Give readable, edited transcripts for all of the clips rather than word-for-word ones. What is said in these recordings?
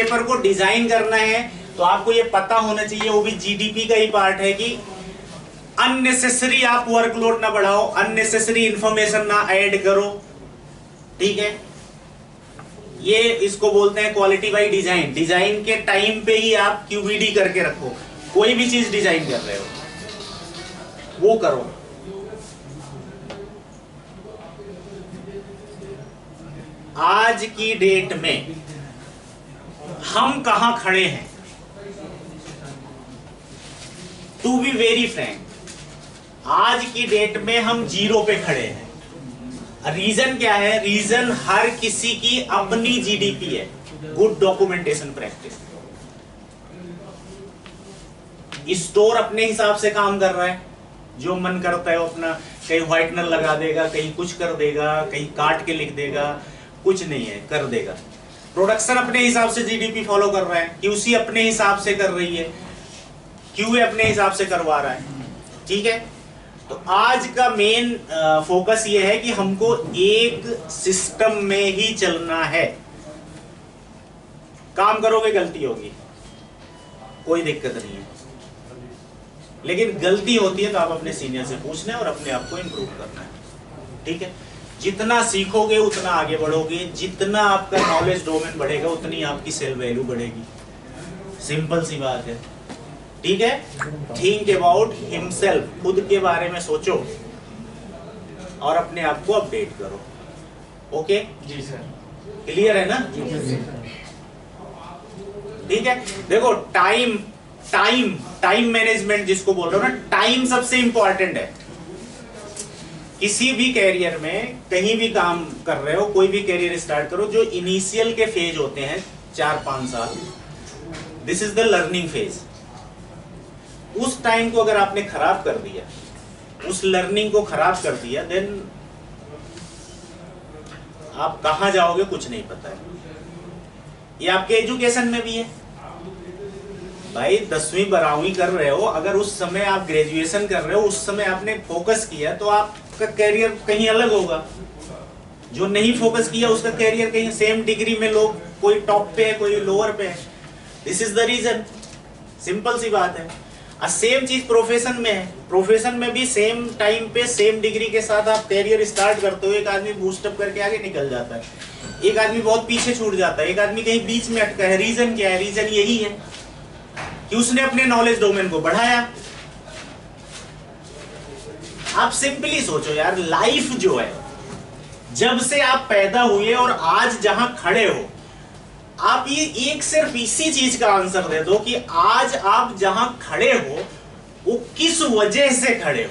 Paper को design करना है तो आपको ये पता होना चाहिए, वो भी जीडीपी का ही पार्ट है, कि अननेसेसरी आप वर्कलोड ना बढ़ाओ, अननेसेसरी इंफॉर्मेशन ना ऐड करो, ठीक है। ये इसको बोलते हैं क्वालिटी बाय डिजाइन। डिजाइन के टाइम पे ही आप क्यूबीडी करके रखो, कोई भी चीज डिजाइन कर रहे हो वो करो। आज की डेट में हम कहां खड़े हैं, टू बी वेरी फ्रैंक, आज की डेट में हम जीरो पे खड़े हैं। रीजन क्या है? रीजन हर किसी की अपनी जीडीपी है, गुड डॉक्यूमेंटेशन प्रैक्टिस। स्टोर अपने हिसाब से काम कर रहा है, जो मन करता है वो अपना कहीं व्हाइटनर लगा देगा, कहीं कुछ कर देगा, कहीं काट के लिख देगा, कुछ नहीं है, कर देगा। प्रोडक्शन अपने हिसाब से जीडीपी फॉलो कर रहा है, क्यूसी अपने हिसाब से कर रही है, क्यूए अपने हिसाब से करवा रहा है, ठीक है। तो आज का मेन फोकस ये है कि हमको एक सिस्टम में ही चलना है। काम करोगे गलती होगी, कोई दिक्कत नहीं है, लेकिन गलती होती है तो आप अपने सीनियर से पूछना है और अपने आप को इंप्रूव करना है, ठीक है। जितना सीखोगे उतना आगे बढ़ोगे, जितना आपका नॉलेज डोमेन बढ़ेगा उतनी आपकी सेल्फ वैल्यू बढ़ेगी, सिंपल सी बात है, ठीक है। थिंक अबाउट हिमसेल्फ, खुद के बारे में सोचो और अपने आप को अपडेट करो। ओके जी सर, क्लियर है ना? ठीक है। देखो टाइम टाइम टाइम मैनेजमेंट जिसको बोल रहे हो ना, टाइम सबसे इंपॉर्टेंट है। किसी भी कैरियर में कहीं भी काम कर रहे हो, कोई भी कैरियर स्टार्ट करो, जो इनिशियल के फेज होते हैं 4-5 साल, this is the learning phase. उस टाइम को अगर आपने खराब कर दिया, उस लर्निंग को खराब कर दिया, देन आप कहां जाओगे कुछ नहीं पता है। ये आपके एजुकेशन में भी है भाई। 10वीं 12वीं कर रहे हो, अगर उस समय आप ग्रेजुएशन कर रहे हो, उस समय आपने फोकस किया तो आपका कैरियर कहीं अलग होगा। जो नहीं फोकस किया उसका कैरियर कहीं, सेम डिग्री में लोग, कोई टॉप पे है कोई लोअर पे है। This is the reason, simple सी बात है। सेम चीज प्रोफेशन में है। प्रोफेशन में भी सेम टाइम पे सेम डिग्री के साथ आप कैरियर स्टार्ट करते हो। एक आदमी बूस्टअप करके आगे निकल जाता है, एक आदमी बहुत पीछे छूट जाता है, एक आदमी कहीं बीच में अटका है। रीजन क्या है? रीजन यही है कि उसने अपने नॉलेज डोमेन को बढ़ाया। आप सिंपली सोचो यार, लाइफ जो है, जब से आप पैदा हुए और आज जहां खड़े हो, आप ये एक सिर्फ इसी चीज का आंसर दे दो कि आज आप जहां खड़े हो वो किस वजह से खड़े हो।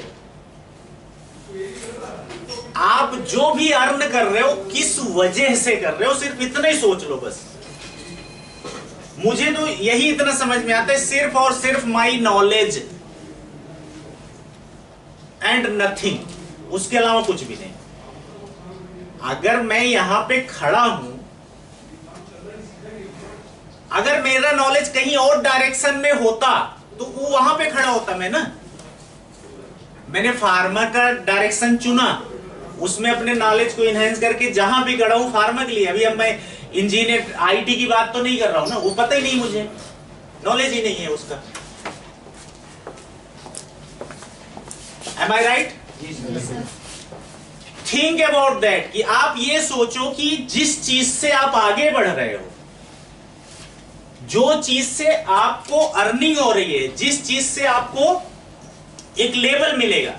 आप जो भी अर्न कर रहे हो किस वजह से कर रहे हो, सिर्फ इतना ही सोच लो बस। मुझे तो यही इतना समझ में आता है, सिर्फ और सिर्फ माई नॉलेज एंड नथिंग, उसके अलावा कुछ भी नहीं। अगर मैं यहां पे खड़ा हूं, अगर मेरा नॉलेज कहीं और डायरेक्शन में होता तो वो वहां पे खड़ा होता मैं ना। मैंने फार्मा का डायरेक्शन चुना, उसमें अपने नॉलेज को इनहेंस करके जहां भी खड़ा हूं फार्मा के लिए। अभी अब मैं इंजीनियर आईटी की बात तो नहीं कर रहा हूं ना, वो पता ही नहीं, मुझे नॉलेज ही नहीं है उसका। Am I right? Think about that, कि आप ये सोचो कि जिस चीज से आप आगे बढ़ रहे हो, जो चीज से आपको अर्निंग हो रही है, जिस चीज से आपको एक लेवल मिलेगा,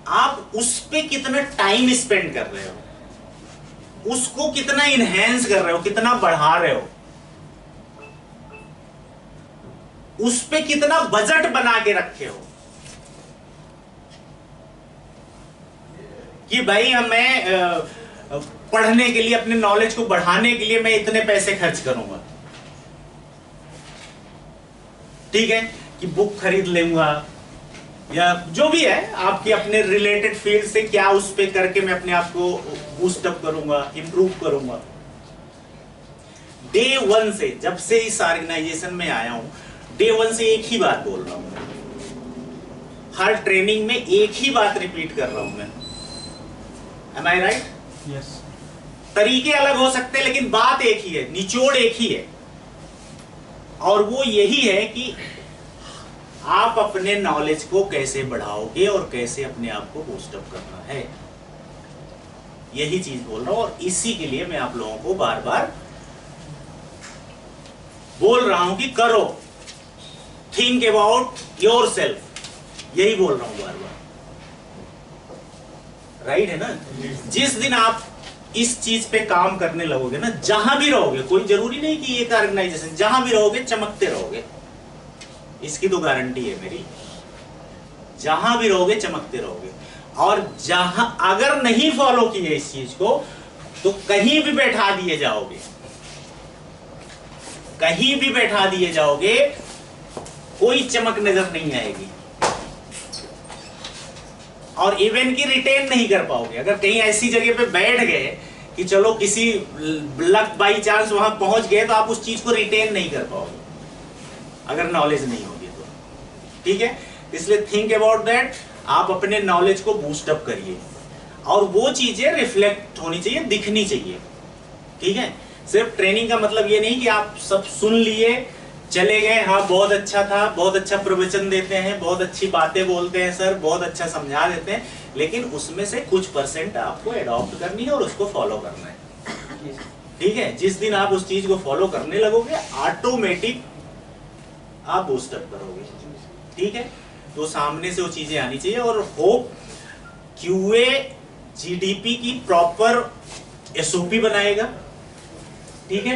आप उस पे कितना टाइम स्पेंड कर रहे हो, उसको कितना इनहेंस कर रहे हो, कितना बढ़ा रहे हो, उस पे कितना बजट बना के रखे हो कि भाई मैं पढ़ने के लिए, अपने नॉलेज को बढ़ाने के लिए मैं इतने पैसे खर्च करूंगा, ठीक है, कि बुक खरीद लूंगा या जो भी है आपके अपने रिलेटेड फील्ड से, क्या उस पे करके मैं अपने आप को बूस्टअप करूंगा, इंप्रूव करूंगा। डे 1 से, जब से इस ऑर्गेनाइजेशन में आया हूं, डे 1 से एक ही बात बोल रहा हूं, हर ट्रेनिंग में एक ही बात रिपीट कर रहा हूं मैं। Am I right? यस। तरीके अलग हो सकते हैं लेकिन बात एक ही है, निचोड़ एक ही है, और वो यही है कि आप अपने नॉलेज को कैसे बढ़ाओगे और कैसे अपने आप को बूस्टअप करना है, यही चीज बोल रहा हूं। और इसी के लिए मैं आप लोगों को बार बार बोल रहा हूं कि करो, थिंक अबाउट योर सेल्फ, यही बोल रहा हूं बार बार, राइट है ना। जिस दिन आप इस चीज पे काम करने लगोगे ना, जहां भी रहोगे, कोई जरूरी नहीं कि एक ऑर्गेनाइजेशन, जहां भी रहोगे चमकते रहोगे, इसकी तो गारंटी है मेरी, जहां भी रहोगे चमकते रहोगे। और जहां अगर नहीं फॉलो किए इस चीज को तो कहीं भी बैठा दिए जाओगे, कहीं भी बैठा दिए जाओगे, कोई चमक नजर नहीं आएगी, और इवन की रिटेन नहीं कर पाओगे। अगर कहीं ऐसी जगह पे बैठ गए कि चलो किसी लक बाई चांस वहां पहुंच गए, तो आप उस चीज को रिटेन नहीं कर पाओगे अगर नॉलेज नहीं होगी तो, ठीक है। इसलिए थिंक अबाउट दैट, आप अपने नॉलेज को बूस्टअप करिए, और वो चीजें रिफ्लेक्ट होनी चाहिए, दिखनी चाहिए, ठीक है। सिर्फ ट्रेनिंग का मतलब ये नहीं कि आप सब सुन लिए चले गए, हाँ बहुत अच्छा था, बहुत अच्छा प्रवचन देते हैं, बहुत अच्छी बातें बोलते हैं सर, बहुत अच्छा समझा देते हैं, लेकिन उसमें से कुछ % आपको एडॉप्ट करनी है और उसको फॉलो करना है, ठीक है। जिस दिन आप उस चीज को फॉलो करने लगोगे, ऑटोमेटिक आप बूस्टअप करोगे, ठीक है। तो सामने से वो चीजें आनी चाहिए, और होप QA GDP की प्रॉपर SOP बनाएगा, ठीक है।